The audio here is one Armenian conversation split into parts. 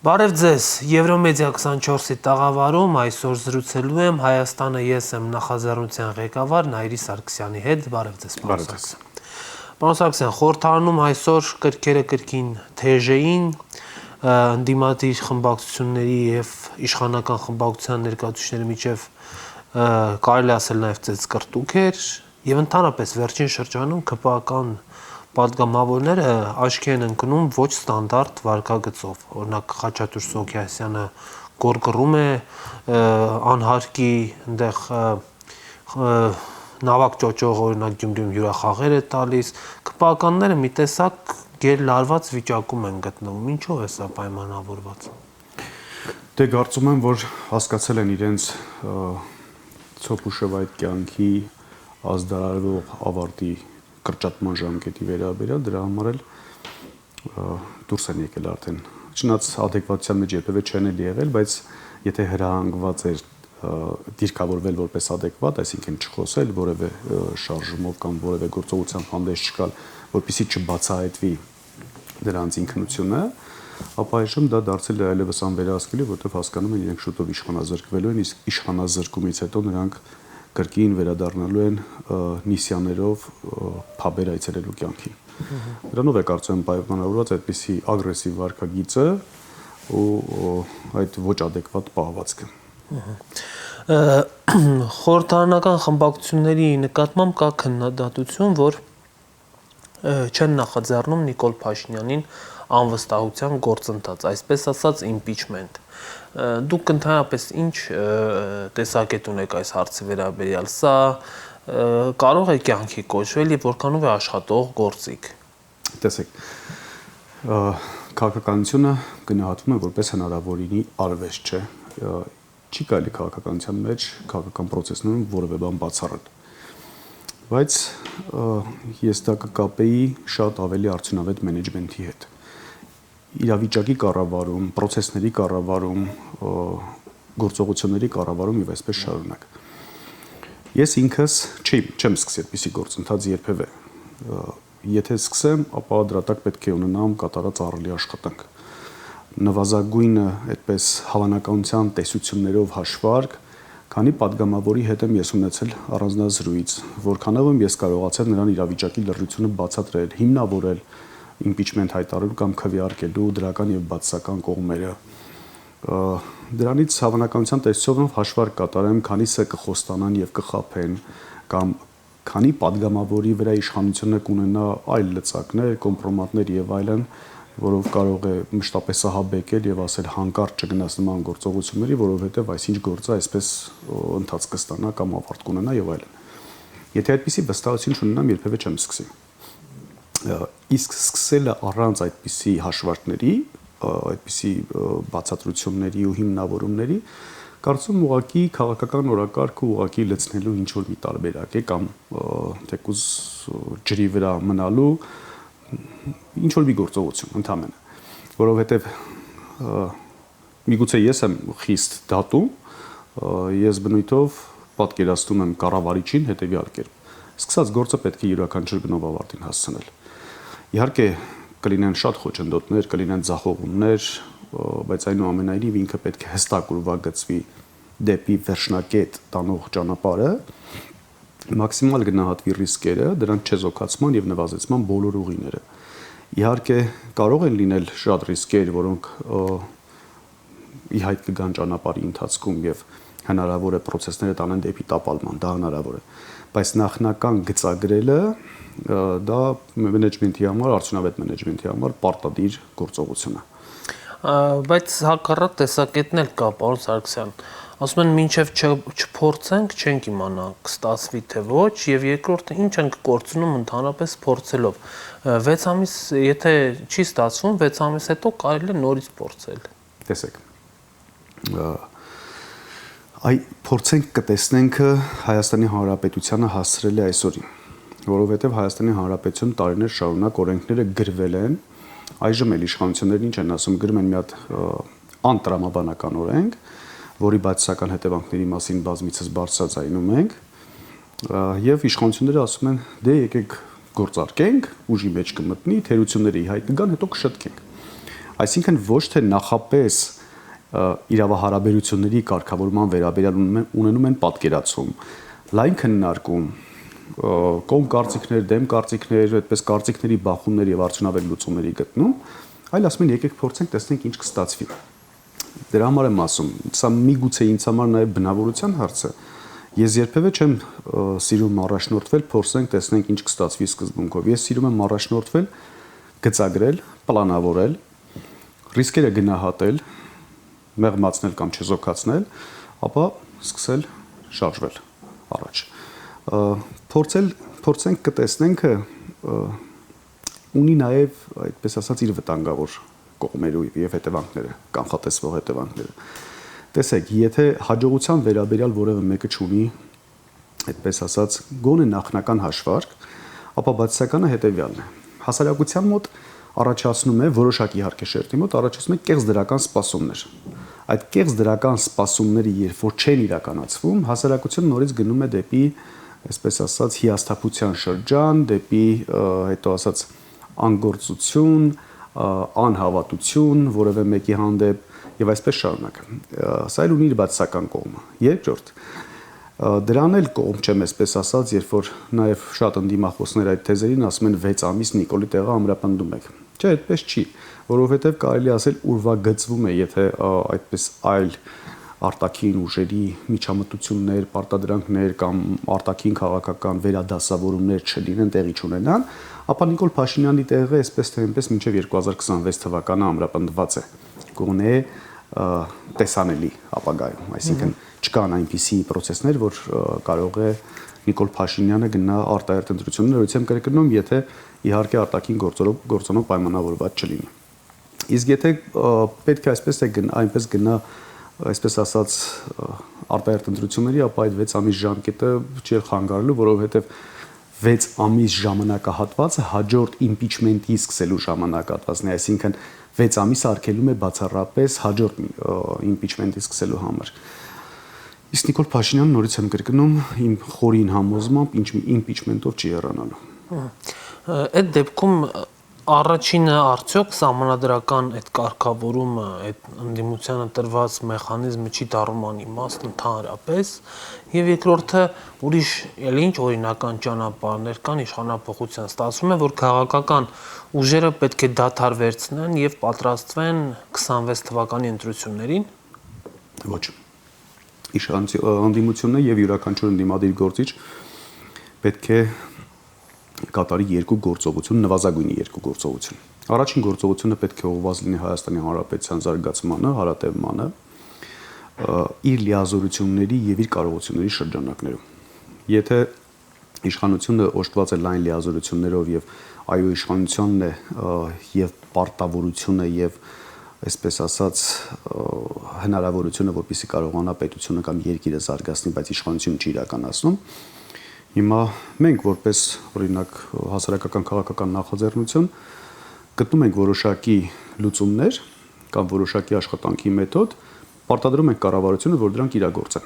Բարև ձեզ, Եվրոմեդիա 24-ի տաղավարում այսօր զրուցելու եմ Հայաստանը ես եմ նախաձեռնության ղեկավար Նայիրի Սարգսյանի հետ, բարև ձեզ պարոն Սարգսյան։ Պարոն Սարգսյան, խորհրդարանում այսօր կրկերը կրկին թեժ էին, ընդդիմադիր խմբակցությունների եւ իշխանական խմբակցության ներկայացուցիչների միջև կարելի ասել նաեւ ծեծկռտուք էր եւ ընդհանրապես վերջին շրջանում ԿՊԱ-կան պատգամավորները աչքի են ընկնում ոչ ստանդարտ վարքագծով, օրինակ Խաչատուր Սոքիասյանը գոռգռում է անհարկի այնտեղ նավակ ճոճող օրինակ Գյումրիում հյուրախաղեր է տալիս, ԿՊԱ-կանները մի տեսակ գերլարված վիճակում են գտնվում, ինչով է սա պայմանավորված։ Դե կարծում եմ, որ հասկացել են իրենց ցոփուշով այդ կյանքի ազդարարվող ավարտի կրճատման ժամկետի վերաբերյալ դրա համար էլ դուրս են եկել արդեն չնայած adekvatության մեջ երբևէ չեն եղել, բայց եթե հրահանգված էր դիրքավորվել որպես adekvat, այսինքն չխոսել որևէ շարժումով կամ որևէ գործողությամբ հանդես չգալ, որպեսզի չբացահայտվի դրանց ինքնությունը, ապա այժմ դա դարձել է այլևս անվերահսկելի, որովհետև հասկանում են իրենք շուտով իշխանազրկվելու են, իսկ իշխանազրկումից հետո նրանք կրկին վերադառնալու են նիսյաներով փաբեր այցելելու կյանքին։ Դրանով է կարծում եմ պայմանավորված այդպիսի ագրեսիվ վարքագիծը ու այդ ոչ adekvat պահվածքը։ Խորհրդարանական խմբակցությունների նկատմամբ կա քննադատություն, որ չեն նախաձեռնում Նիկոլ Փաշինյանին անվստահության գործընթաց, այսպես ասած impeachment։ Դուք ընդհանրապես ինչ տեսակետ ունեք այս հարցի վերաբերյալ, սա կարող է կյանքի կոչվել եւ որքանով է աշխատող գործիք։ Տեսեք, քաղաքականությունը գնահատվում է որպես հնարավորինի արվեստ, չէ։ Չի կարելի քաղաքականության մեջ քաղաքական process-ներում որևէ բան բացառել։ Բայց ես դա կկապեի շատ ավելի արդյունավետ մենեջմենթի հետ։ Իրավիճակի կառավարում, process-ների կառավարում, գործողությունների կառավարում եւ այսպես շարունակ։ Ես ինքս չեմ սկսի այդպիսի գործընթաց երբևէ։ Եթե սկսեմ, ապա դրա տակ պետք է ունենամ կատարած ահռելի աշխատանք։ Նվազագույնը այդպես հավանականության տեսություններով հաշվարկ, քանի падգամավորի հետ եմ ես ունեցել առանձնազրույց, որքանով եմ ես կարողացել նրան իրավիճակի լրրությունը բացատրել, հիմնավորել impeachment հայտարարելու կամ քվեարկելու դրական եւ բացասական կողմերը։ Դրանից հավանականության տեսությունով հաշվարկ կատարեմ, քանիսը կխոստանան եւ կխափեն կամ քանի падգամավորի վրա իշխանությունը կունենա այլ լծակներ, կոմպրոմատներ եւ այլն, որով կարող է մշտապես ահաբեկել եւ ասել հանկարծ չգնաս նման գործողությունների, որովհետեւ այսինչ գործը այսպես ընթաց կստանա կամ ավարտ կունենա եւ այլն։ Եթե այդպիսի վստահություն չունենամ, երբևէ չեմ սկսի։ Իսկ սկսելը առանց այդպիսի հաշվարկների, այդպիսի բացատրությունների ու հիմնավորումների, կարծում ուղղակի քաղաքական օրակարգը ուղղակի լցնելու ինչ որ մի տարբերակ է կամ թեկուզ ջրի վրա մնալու ինչ որ մի գործողություն ընդհանրապես, որովհետև միգուցե ես եմ խիստ դատում, ես բնույթով պատկերացնում եմ կառավարիչին հետևյալ կերպ. սկսած գործը պետք է յուրաքանչյուր գնով ավարտին հասցնել։ Իհարկե կլինեն շատ խոչընդոտներ, կլինեն ձախողումներ, բայց այնուամենայնիվ ինքը պետք է հստակ ուրվագծվի դեպի վերջնակետ տանող ճանապարհը, մաքսիմալ գնահատվի ռիսկերը, դրանց չեզոքացման եւ նվազեցման բոլոր ուղիները։ Իհարկե կարող են լինել շատ ռիսկեր, որոնք ի հայտ կգան ճանապարհի ընթացքում եւ հնարավոր է process-ները տանեն դեպի տապալման, դա հնարավոր է։ Բայց նախնական գծագրելը դա մենեջմենթի համար, արդյունավետ մենեջմենթի համար պարտադիր գործողություն է։ Բայց հակառակ տեսակետն էլ կա, պարոն Սարգսյան։ Ասում են մինչև չփորձենք, չենք իմանա կստացվի թե ոչ, եւ երկրորդը ինչ ենք կորցնում ընդհանրապես փորձելով։ 6 ամիս, եթե չի ստացվում, 6 ամիս հետո կարելի է նորից փորձել։ Տեսեք։ Այ փորձենք կտեսնենքը Հայաստանի Հանրապետությանը հասցրել է այսօրին, որովհետև Հայաստանի Հանրապետություն տարիներ շարունակ օրենքները գրվել են, այժմ էլ իշխանություններն ինչ են ասում, գրում են մի հատ անտրամաբանական օրենք, որի բացասական հետևանքների մասին բազմիցս բարձրաձայնում ենք, եւ իշխանությունները ասում են, դե եկեք գործարկենք, ուժի մեջ կմտնի, թերությունները ի հայտ կգան, հետո կշտկենք։ Այսինքն ոչ թե նախապես իրավահարաբերությունների կարգավորման վերաբերյալ ունենում են պատկերացում, լայն քննարկում, կողմ կարծիքներ, դեմ կարծիքներ, այդպես կարծիքների բախումներ եւ արդյունավետ լուծումների գտնում, այլ ասում են եկեք փորձենք տեսնենք ինչ կստացվի։ Դրա համար եմ ասում, սա միգուցե ինձ համար նաեւ բնավորության հարց է։ Ես երբևէ չեմ սիրում առաջնորդվել, փորձենք տեսնենք ինչ կստացվի սկզբունքով։ Ես սիրում եմ առաջնորդվել, գծագրել, պլանավորել, ռիսկերը գնահատել, մեղմացնել կամ չեզոքացնել, ապա սկսել շարժվել առաջ։ Փորձենք կտեսնենք ունի նաև այդպես ասած իր վտանգավոր կողմերը եւ հետևանքները, կանխատեսվող հետևանքները։ Տեսեք, եթե հաջողության վերաբերյալ որևէ մեկը ունի այդպես ասած գոնե նախնական հաշվարկ, ապա բացասականը հետեւյալն է։ Հասարակության մոտ առաջացնում է որոշակի իհարկե շերտի մոտ առաջացնում է կեղծ դրական սպասումներ։ Այդ կեղծ դրական սպասումները երբ որ չեն իրականացվում, հասարակությունը նորից գնում է դեպի այսպես ասած հիասթափության շրջան, դեպի հետո ասած անգործություն, անհավատություն, որևէ մեկի հանդեպ եւ այսպես շարունակ։ Սա էլ ունի իր բացասական կողմը։ Երկրորդ, դրան էլ կողմ չեմ այսպես ասած, երբ որ նաեւ շատ ընդդիմախոսներ այդ թեզերին ասում են 6 ամիս Նիկոլի տեղը ամրապնդում եք։ Չէ, այդպես չի, որովհետեւ կարելի ասել ուրվագծվում է, եթե այդպես այլ արտաքին ուժերի միջամտություններ, պարտադրանքներ կամ արտաքին քաղաքական վերադասավորումներ չլինեն, տեղի չունենան, ապա Նիկոլ Փաշինյանի տեղը այսպես թե այնպես մինչև 2026 թվականը ամրապնդված է։ Գոնե տեսանելի ապագայում, այսինքն չկան այնպիսի process-ներ, որ կարող է Նիկոլ Փաշինյանը գնա արտահերթ ընտրություններ, նորից եմ կրկնում, եթե իհարկե արտաքին գործոնով պայմանավորված չլինի։ Իսկ եթե պետք է այսպես է այնպես գնա այսպես ասած արտահերթ ընտրությունների, ապա այդ 6 ամիս ժամկետը չի խանգարելու, որովհետև 6 ամիս ժամանակահատվածը հաջորդ impeachment-ի սկսելու ժամանակահատվածն է, այսինքն 6 ամիս արգելում է բացառապես հաջորդ impeachment-ի սկսելու համար։ Իսկ Նիկոլ Փաշինյանը նորից եմ կրկնում, իմ խորին համոզմամբ impeachment-ով չի հեռանալու։ Այդ դեպքում առաջինը արդյոք սահմանադրական այդ կարգավորումը, այդ ընդդիմությանը տրված մեխանիզմը չի դառնում անիմաստ ընդհանրապես, եւ երկրորդը ուրիշ էլ ինչ օրինական ճանապարհներ կան իշխանապողության, ստացվում է, որ քաղաքական ուժերը պետք է դադար վերցնեն եւ պատրաստվեն 26 թվականի ընտրություններին։ Ոչ։ Ընդդիմությունը եւ յուրաքանչյուր ընդդիմադիր գործիչ պետք է կատարի երկու գործողություն, նվազագույնի երկու գործողություն։ Առաջին գործողությունը պետք է ուղղված լինի Հայաստանի Հանրապետության զարգացմանը, հարատևմանը, իր լիազորությունների եւ իր կարողությունների շրջանակներում։ Եթե իշխանությունը օժտված է լայն լիազորություններով եւ այո իշխանությունն է եւ պարտավորությունը եւ այսպես ասած հնարավորությունը, որպեսզի կարողանա պետությունը կամ երկիրը զարգացնել, բայց իշխանությունը չի իրականացնում։ Հիմա մենք որպես օրինակ հասարակական քաղաքական նախաձեռնություն գտնում ենք որոշակի լուծումներ կամ որոշակի աշխատանքի մեթոդ, պարտադրում ենք կառավարությունը, որ դրանք իրագործեն։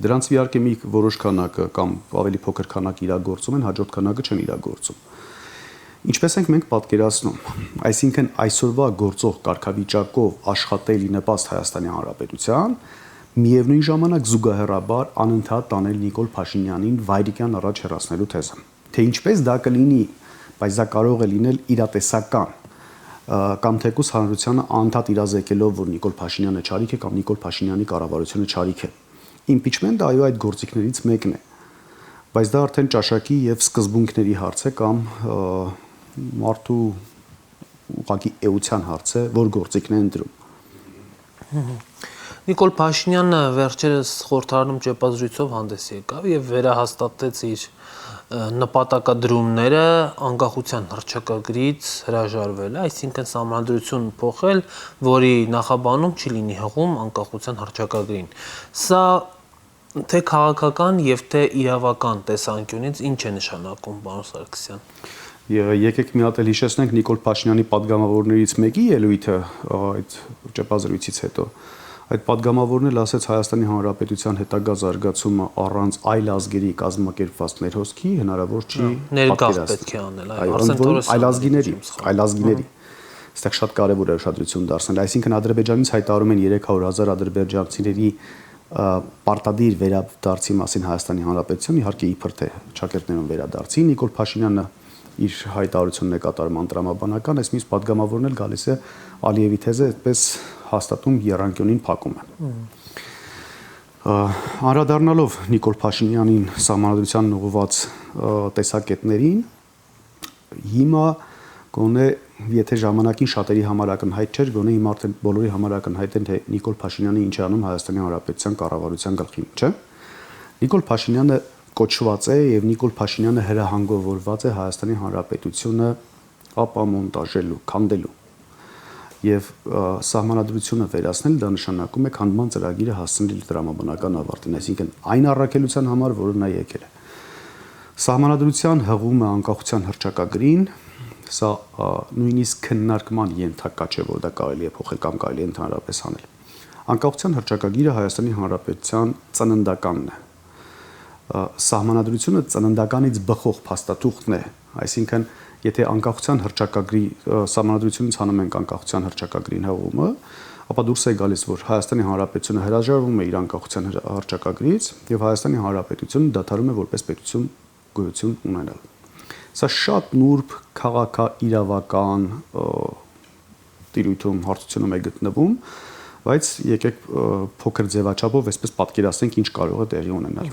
Դրանց իհարկե մի որոշ քանակը կամ ավելի փոքր քանակ իրագործում են, հաջորդ քանակը չեն իրագործում։ Ինչպես ենք մենք պատկերացնում, այսինքն այսօրվա գործող կարգավիճակով աշխատել նպաստ Հայաստանի Հանրապետության, միևնույն ժամանակ զուգահեռաբար անընդհատ տանել Նիկոլ Փաշինյանին վայրիկյան առաջ հեռացնելու թեզը։ Թե ինչպես դա կլինի, բայց դա կարող է լինել իրատեսական կամ թեկուզ հանրությանը անընդհատ իրազեկելով, որ Նիկոլ Փաշինյանը չարիք է կամ Նիկոլ Փաշինյանի կառավարությունը չարիք է։ Impeachment-ը այո այդ գործիքներից մեկն է, բայց դա արդեն ճաշակի եւ սկզբունքների հարց է կամ մարդու ուղղակի էության հարց է, որ գործիքն է ընտրում։ Նիկոլ Փաշինյանը վերջերս խորհրդարանում ճեպազրույցով հանդես եկավ եւ վերահաստատեց իր նպատակադրումները անկախության հռչակագրից հրաժարվել, այսինքն սահմանադրություն փոխել, որի նախաբանում չի լինի հղում անկախության հռչակագրին։ Սա թե քաղաքական եւ թե իրավական տեսանկյունից ինչ է նշանակում, պարոն Սարգսյան։ Եկեք մի հատ էլ հիշեցնենք Նիկոլ Փաշինյանի падգամավորներից մեկի ելույթը այդ ճեպազրույցից հետո։ Այդ падգամավորն էլ ասեց Հայաստանի Հանրապետության հետագա զարգացումը առանց այլ ազգերի կազմակերպված ներհոսքի հնարավոր չի ներգաղթ պետք է անել, այլ ազգիների։ այստեղ շատ կարևոր է ուշադրություն դարձնել, այսինքն Ադրբեջանից հայտարարում են 300,000 ադրբեջանցիների պարտադիր վերադարձի մասին Հայաստանի Հանրապետություն, իհարկե իբր թե ճակերտներում վերադարձի, Նիկոլ Փաշինյանը իր հայտարարությունն է կատարում անտրամաբանական, այս մյուս падգամավորն էլ գալիս է Ալիևի թեզը այդպես հաստատում եռանկյունին փակում է։ Անդրադառնալով Նիկոլ Փաշինյանին սահմանադրության ուղղված տեսակետներին, հիմա գոնե եթե ժամանակին շատերի համար ակնհայտ չէր, գոնե հիմա արդեն բոլորի համար ակնհայտ է, թե Նիկոլ Փաշինյանը ինչ է անում Հայաստանի Հանրապետության կառավարության գլխին, չէ՞։ Նիկոլ Փաշինյանը կոչված է եւ Նիկոլ Փաշինյանը հրահանգավորված է Հայաստանի Հանրապետությունը ապամոնտաժելու, քանդելու։ Եվ սահմանադրությունը վերացնել դա նշանակում է քանդման ծրագիրը հասցնել դրամաբանական ավարտին, այսինքն այն առաքելության համար, որը նա եկել է։ Սահմանադրության հղումը անկախության հռչակագրին, սա նույնիսկ քննարկման ենթակա չէ, որ դա կարելի է փոխել կամ կարելի է ընդհանրապես անել։ Անկախության հռչակագիրը Հայաստանի Հանրապետության ծննդականն է։ Սահմանադրությունը ծննդականից բխող փաստաթուղթն է, այսինքն եթե անկախության հռչակագրի սահմանադրությունից հանում ենք անկախության հռչակագրին հղումը, ապա դուրս է գալիս, որ Հայաստանի Հանրապետությունը հրաժարվում է իր անկախության հռչակագրից եւ Հայաստանի Հանրապետությունը դադարում է որպես պետություն գոյություն ունենալ։ Սա շատ նուրբ քաղաքաիրավական տիրույթում հարցությունում է գտնվում, բայց եկեք փոքր ձևաչափով այսպես պատկերացնենք ինչ կարող է տեղի ունենալ։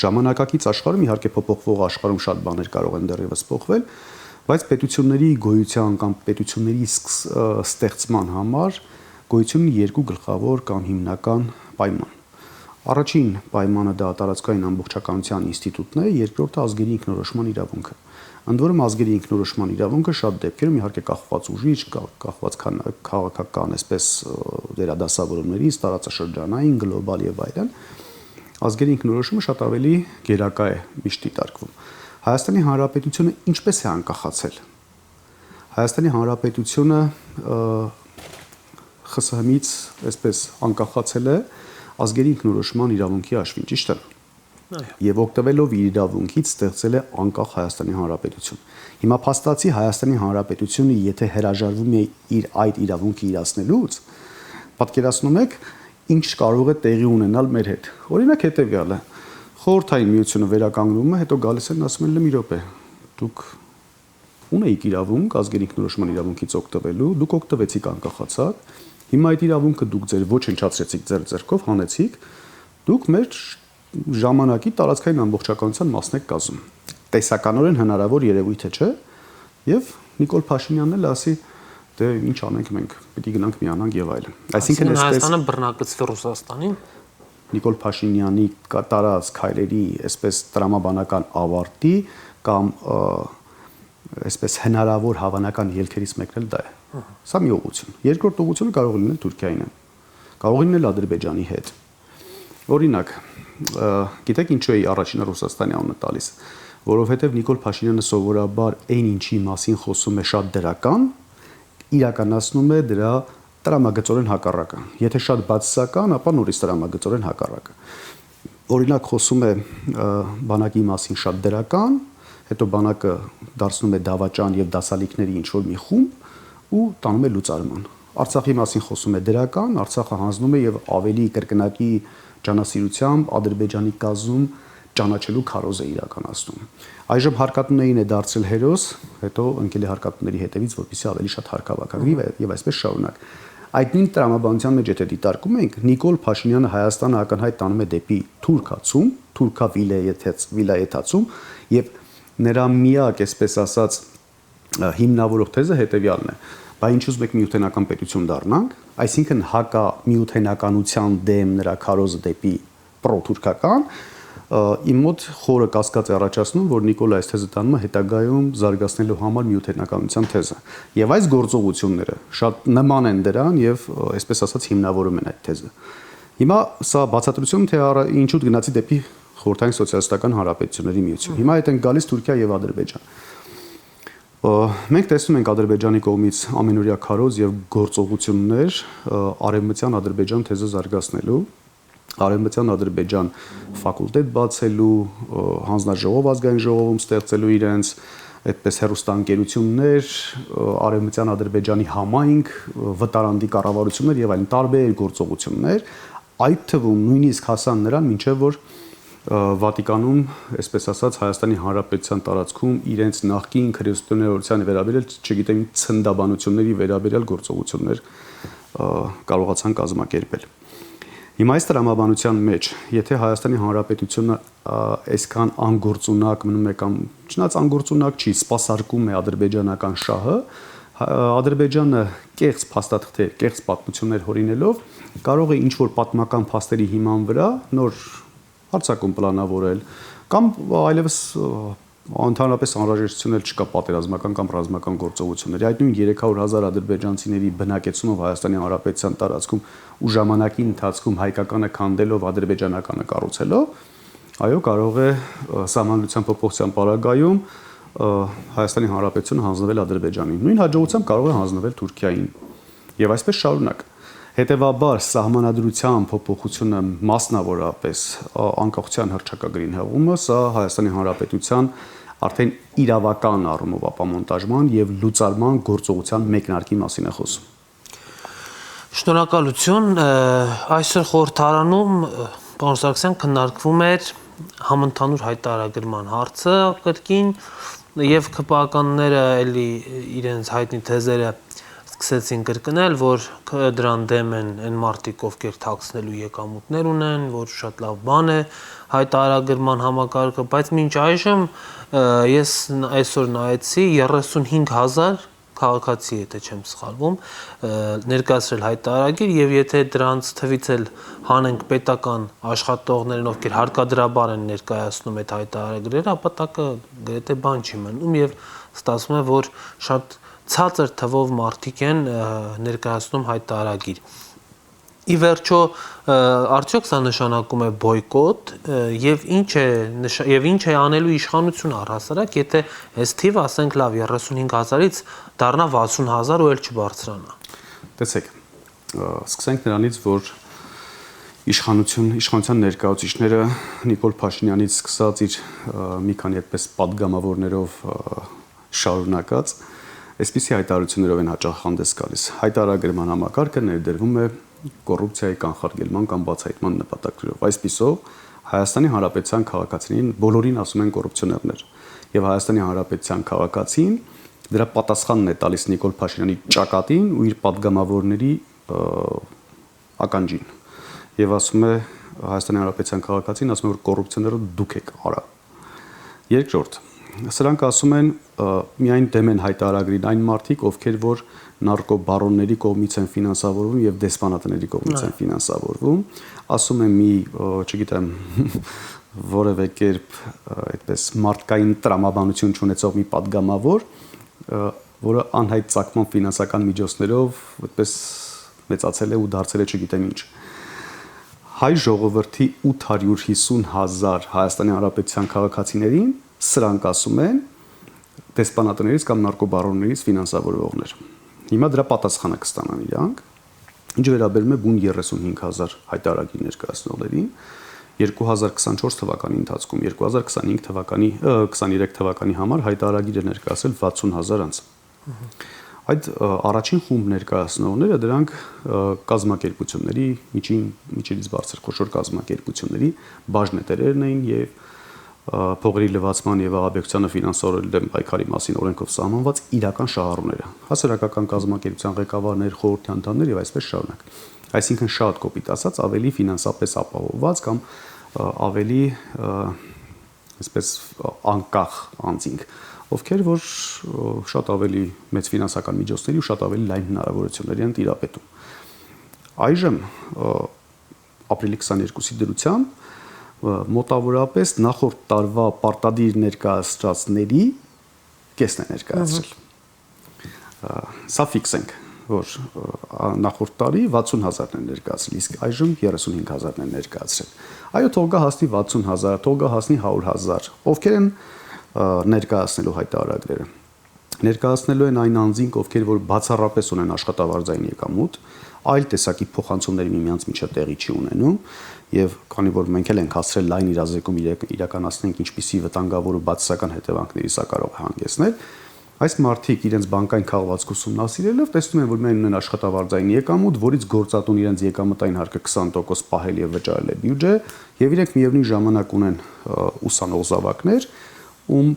Ժամանակակից աշխարհում իհարկե փոփոխվող աշխարհում շատ բաներ կարող են դեռևս փոխվել, բայց պետությունների գոյության կամ պետությունների ստեղծման համար գոյություն ունի երկու գլխավոր կամ հիմնական պայման։ Առաջին պայմանը դա տարածքային ամբողջականության ինստիտուտն է, երկրորդը ազգերի ինքնորոշման իրավունքը։ Ընդ որում ազգերի ինքնորոշման իրավունքը շատ դեպքերում իհարկե կախված ուժից, կախված քաղաքական, այսպես վերադասավորումներից, տարածաշրջանային, գլոբալ եւ այլն, ազգերի ինքնորոշումը շատ ավելի գերակա է միշտ դիտարկվում։ Հայաստանի Հանրապետությունը ինչպես է անկախացել։ Հայաստանի Հանրապետությունը ԽՍՀՄ-ից այսպես անկախացել է ազգերի ինքնորոշման իրավունքի հաշվին, ճիշտ է։ Եվ օգտվելով իր իրավունքից ստեղծել է անկախ Հայաստանի Հանրապետություն։ Հիմա փաստացի Հայաստանի Հանրապետությունը եթե հրաժարվում է իր այդ իրավունքը իրացնելուց, պատկերացնում եք ինչ կարող է տեղի ունենալ մեր հետ։ Օրինակ հետևյալը. Խորհրդային միությունը վերականգնվում է, հետո գալիս են ասում են՝ «Մի րոպե, դուք ունեիք իրավունք ազգերի ինքնորոշման իրավունքից օգտվելու, դուք օգտվեցիք անկախացաք, հիմա այդ իրավունքը դուք ձեր ոչնչացրեցիք ձեր ձեռքով, հանեցիք, դուք մեր ժամանակի տարածքային ամբողջականության մասն եք կազմում»։ Տեսականորեն հնարավոր երևույթ է, չէ՞։ Եվ Նիկոլ Փաշինյանն էլ ասի՝ «Դե ինչ անենք մենք, պիտի գնանք միանանք եւ այլն»։ Այսինքն Հայաստանը բռնակցվի Ռուսաստանին։ Նիկոլ Փաշինյանի կատարած քայլերի այսպես տրամաբանական ավարտի կամ այսպես հնարավոր հավանական ելքերից մեկն էլ դա է։ Սա մի ուղղություն։ Երկրորդ ուղղությունը կարող է լինել Թուրքիային, կարող է լինել Ադրբեջանի հետ։ Օրինակ, գիտեք ինչու է առաջինը Ռուսաստանի անունը տալիս, որովհետև Նիկոլ Փաշինյանը սովորաբար այն ինչի մասին խոսում է շատ դրական, իրականացնում է դրա տրամագծորեն հակառակը։ Եթե շատ բացասական, ապա նորից տրամագծորեն հակառակը։ Օրինակ խոսում է բանակի մասին շատ դրական, հետո բանակը դարձնում է դավաճան եւ դասալիքների ինչ-որ մի խումբ ու տանում է լուծարման։ Արցախի մասին խոսում է դրական, Արցախը հանձնում է եւ ավելի կրկնակի ջանասիրությամբ Ադրբեջանի կազում ճանաչելու քարոզ է իրականացնում։ Այժմ հարկատնային է դարձել հերոս, հետո ընկել է հարկատնների հետևից, որպեսզի ավելի շատ հարկավակագրի եւ այսպես շարունակ։ Այդ նույն տրամաբանության մեջ եթե դիտարկում ենք, Նիկոլ Փաշինյանը Հայաստանը ակնհայտ տանում է դեպի թուրքացում, թուրքավիլայեթացում եւ նրա միակ, այսպես ասած, հիմնավորող թեզը հետեւյալն է. Բա ինչ ուզում եք միութենական պետություն դառնանք, այսինքն հակա միութենականության դեմ նրա քարոզը դեպի պրոթուրքական, իմ մոտ խորը կասկած է առաջացնում, որ Նիկոլը այս թեզը տանում է հետագայում զարգացնելու համար միութենականության թեզը։ Եվ այս գործողությունները շատ նման են դրան եւ այսպես ասած հիմնավորում են այդ թեզը։ Հիմա սա բացատրություն թե ինչու գնացի դեպի խորհրդային սոցիալիստական հանրապետությունների միություն։ Հիմա այդ են գալիս Թուրքիա եւ Ադրբեջան։ Մենք տեսնում ենք Ադրբեջանի կողմից ամենօրյա քարոզ եւ գործողություններ արևմտյան Ադրբեջան թեզը զարգացնելու, արևմտյան Ադրբեջան ֆակուլտետ բացելու, հանձնաժողով ազգային ժողովում ստեղծելու իրենց, այդպես հեռուստաընկերություններ, Արևմտյան Ադրբեջանի համայնք, վտարանդի կառավարություններ եւ այլն տարբեր գործողություններ, այդ թվում նույնիսկ հասան նրան, մինչեւ որ Վատիկանում, այսպես ասած, Հայաստանի Հանրապետության տարածքում իրենց նախկին քրիստոնեության վերաբերյալ, չգիտեմ, ցնդաբանությունների վերաբերյալ գործողություններ կարողացան կազմակերպել։ Հիմա այս տրամաբանության մեջ, եթե Հայաստանի Հանրապետությունը այսքան անգործունակ մնում է կամ չնայած անգործունակ չի, սպասարկում է ադրբեջանական շահը, Ադրբեջանը կեղծ փաստաթղթեր, կեղծ պատմություններ հորինելով կարող է ինչ-որ պատմական փաստերի հիման վրա նոր հարձակում պլանավորել կամ այլևս ընդհանրապես անհրաժեշտություն էլ չկա պատերազմական կամ ռազմական գործողությունների։ Այդ նույն 300,000 ադրբեջանցիների բնակեցումով Հայաստանի Հանրապետության տարածքում ու ժամանակի ընթացքում հայկականը քանդելով ադրբեջանականը կառուցելով, այո, կարող է սահմանադրության փոփոխության պարագայում Հայաստանի Հանրապետությունը հանձնվել Ադրբեջանին։ Նույն հաջողությամբ կարող է հանձնվել Թուրքիային։ Եվ այսպես շարունակ։ Հետևաբար սահմանադրության փոփոխությունը մասնավորապես անկախության հռչակագրին հղումը, սա Հայաստանի Հանրապետության արդեն իրավական առումով ապամոնտաժման եւ լուծարման գործողության մեկնարկի մասին է խոսում։ Շնորհակալություն։ Այսօր խորհրդարանում պարոն Սարգսյան քննարկվում էր համընդհանուր հայտարարագրման հարցը կրկին եւ ԿՊԱ-ականները էլի իրենց հայտնի թեզերը սկսեցին կրկնել, որ դրան դեմ են այն մարդիկ, ովքեր թաքցնելու եկամուտներ ունեն, որ շատ լավ բան է հայտարարագրման համակարգը, բայց մինչ այժմ ես այսօր նայեցի 35,000 քաղաքացի, եթե չեմ սխալվում, ներկայացրել հայտարարագիր եւ եթե դրանց թվից էլ հանենք պետական աշխատողներին, ովքեր հարկադրաբար են ներկայացնում այդ հայտարարագրերը, ապա տակը գրեթե բան չի մնում եւ ստացվում է, որ շատ ցածր թվով մարդիկ են ներկայացնում հայտարարագիր։ Ի վերջո, արդյոք սա նշանակում է բոյկոտ եւ ինչ է անելու իշխանությունը առհասարակ, եթե այս թիվը, ասենք լավ 35,000-ից դառնա 60,000 ու էլ չբարձրանա։ Տեսեք, սկսենք նրանից, որ իշխանության ներկայացուցիչները Նիկոլ Փաշինյանից սկսած իր մի քանի այդպես падգամավորներով շարունակած այսպիսի հայտարարություններով են հաճախ հանդես գալիս։ Հայտարարագրման համակարգը ներդրվում է կոռուպցիայի կանխարգելման կամ բացահայտման նպատակներով։ Այսպիսով Հայաստանի Հանրապետության քաղաքացիներին բոլորին ասում են կոռուպցիոներներ, եւ Հայաստանի Հանրապետության քաղաքացին դրա պատասխանն է տալիս Նիկոլ Փաշինյանի ճակատին ու իր падգամավորների ականջին։ Եվ ասում է Հայաստանի Հանրապետության քաղաքացին ասում է, որ կոռուպցիոները դուք եք արա։ Երկրորդ, սրանք ասում են միայն դեմ են հայտարարագրին այն մարդիկ, ովքեր որ նարկոբարոնների կողմից են ֆինանսավորվում եւ դեսպանատների կողմից են ֆինանսավորվում, ասում են մի, չգիտեմ, որևէ կերպ այդպես մարդկային տրամաբանություն չունեցող մի падգամավոր, որը անհայտ ցակման ֆինանսական միջոցներով այդպես մեծացել է ու դարձել է չգիտեմ ինչ։ Հայ ժողովրդի 850,000 Հայաստանի Հանրապետության քաղաքացիներին սրանք ասում են դեսպանատներից կամ նարկոբարոններից ֆինանսավորողներ։ Հիմա դրա պատասխանը կստանան իրանք։ Ինչ վերաբերում է բուն 35,000 հայտարարագիր ներկայացնողներին, 2024 թվականի ընթացքում 2023 թվականի համար հայտարարագիր է ներկայացել 60,000 անձ։ Այդ առաջին խումբ ներկայացնողները դրանք կազմակերպությունների, միջինից բարձր խոշոր կազմակերպությունների բաժնետերերն էին եւ փողերի լվացման եւ ահաբեկչությանը ֆինանսավորելու դեմ պայքարի մասին օրենքով սահմանված իրական շահառուները, հասարակական կազմակերպության ղեկավարներ, խորհրդի անդամներ եւ այսպես շարունակ։ Այսինքն շատ կոպիտ ասած ավելի ֆինանսապես ապահովված կամ ավելի այսպես անկախ անձինք, ովքեր որ շատ ավելի մեծ ֆինանսական միջոցների ու շատ ավելի լայն հնարավորությունների են տիրապետում։ Այժմ ապրիլի 22-ի դրությամբ մոտավորապես նախորդ տարվա պարտադիր ներկայացրածների կեսն է ներկայացրել։ Սա ֆիքս ենք, որ նախորդ տարի 60,000-ն են ներկայացրել, իսկ այժմ 35,000-ն են ներկայացրել։ Այո, թող գա հասնի 60,000, թող գա հասնի 100,000, ովքեր են ներկայացնելու հայտարարագրերը։ Ներկայացնելու են այն անձինք, ովքեր որ բացառապես ունեն աշխատավարձային եկամուտ, այլ տեսակի փոխանցումների միմյանց միջև տեղի չի ունենում եւ քանի որ մենք էլ ենք հասցրել լայն իրազեկում իրականացնենք ինչպիսի վտանգավոր ու բացասական հետևանքների սա կարող է հանգեցնել, այս մարդիկ իրենց բանկային քաղվածքը ուսումնասիրելով տեսնում են, որ մենք ունեն աշխատավարձային եկամուտ, որից գործատուն իրենց եկամտային հարկը 20% պահել եւ վճարել է բյուջե, եւ իրենք միևնույն ժամանակ ունեն ուսանող զավակներ, ում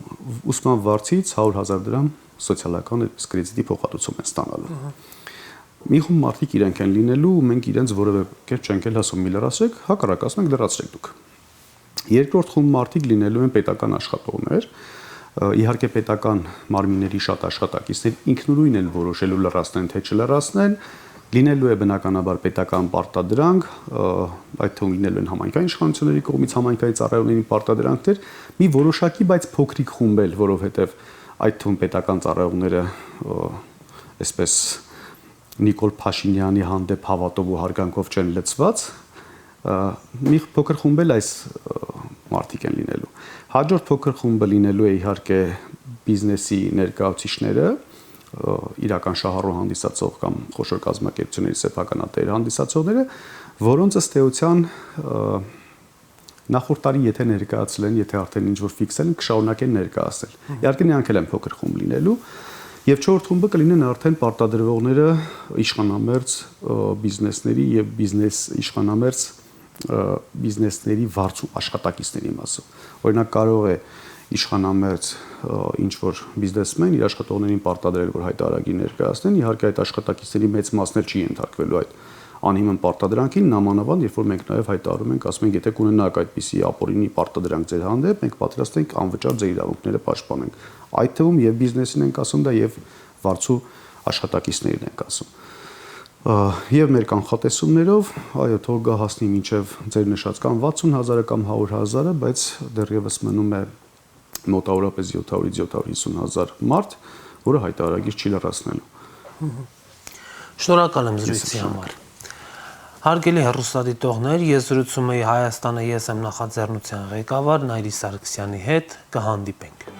ուսման վարձից 100,000 դրամ սոցիալական կրեդիտի փոխհատուցում են ստանալու։ Մի խումբ մարդիկ իրենք են լինելու, մենք իրենց որևէ կերպ չենք էլ ասում՝ մի լրացրեք, հակառակ ասում ենք լրացրեք դուք։ Երկրորդ խումբ մարդիկ լինելու են պետական աշխատողներ, իհարկե պետական մարմինների շատ աշխատակիցներ ինքնուրույն են որոշելու լրացնեն թե չլրացնեն, լինելու է բնականաբար պետական պարտադրանք, այդ թվում լինելու են համայնքային իշխանությունների կողմից համայնքային ծառայողների պարտադրանքներ, մի որոշակի, բայց փոքրիկ խումբ էլ, որովհետև այդ թվում պետական ծառայողները այսպես Նիկոլ Փաշինյանի հանդեպ հավատով ու հարգանքով չեն լցված, մի փոքր խումբ էլ այս մարդիկ են լինելու։ Հաջորդ փոքր խումբը լինելու է իհարկե բիզնեսի ներկայացուցիչները, իրական շահառու հանդիսացող կամ խոշոր կազմակերպությունների սեփականատեր հանդիսացողները, որոնց ըստ էության նախորդ տարի եթե ներկայացել են, եթե արդեն ինչ-որ ֆիքսել են, կշարունակեն ներկայացնել։ Իհարկե նրանք էլ են փոքր խումբ լինելու։ Եվ չորրորդ խումբը կլինեն արդեն պարտադրվողները իշխանամերձ բիզնեսների եւ բիզնես իշխանամերձ բիզնեսների վարձու աշխատակիցների մասը։ Օրինակ կարող է իշխանամերձ ինչ որ բիզնեսմեն իր աշխատողներին պարտադրել, որ հայտարարագիր ներկայացնեն, իհարկե այդ աշխատակիցների մեծ մասն էլ չի ենթարկվելու այդ անհիմն պարտադրանքին, նամանավանդ երբ որ մենք նաև հայտարարում ենք, ասում ենք, եթե կունենաք այդպիսի ապօրինի պարտադրանք ձեր հանդեպ, մենք պատրաստ ենք անվճար ձեր իրավունքները պաշտպանենք։ Այդ թվում եւ բիզնեսին ենք ասում դա եւ վարձու աշխատակիցներին ենք ասում։ Եվ մեր կանխատեսումներով, այո, թող գա հասնի մինչև ձեր նշած կամ 60,000-ը կամ 100,000-ը, բայց դեռևս մնում է մոտավորապես 700-ից 750,000 մարդ, որը հայտարարագիր չի լրացնելու։ Շնորհակալ եմ զրույցի համար։ Հարգելի հեռուստադիտողներ, ես զրուցում էի Հայաստանը ես եմ նախաձեռնության ղեկավար Նայիրի Սարգսյանի հետ, կհանդիպենք։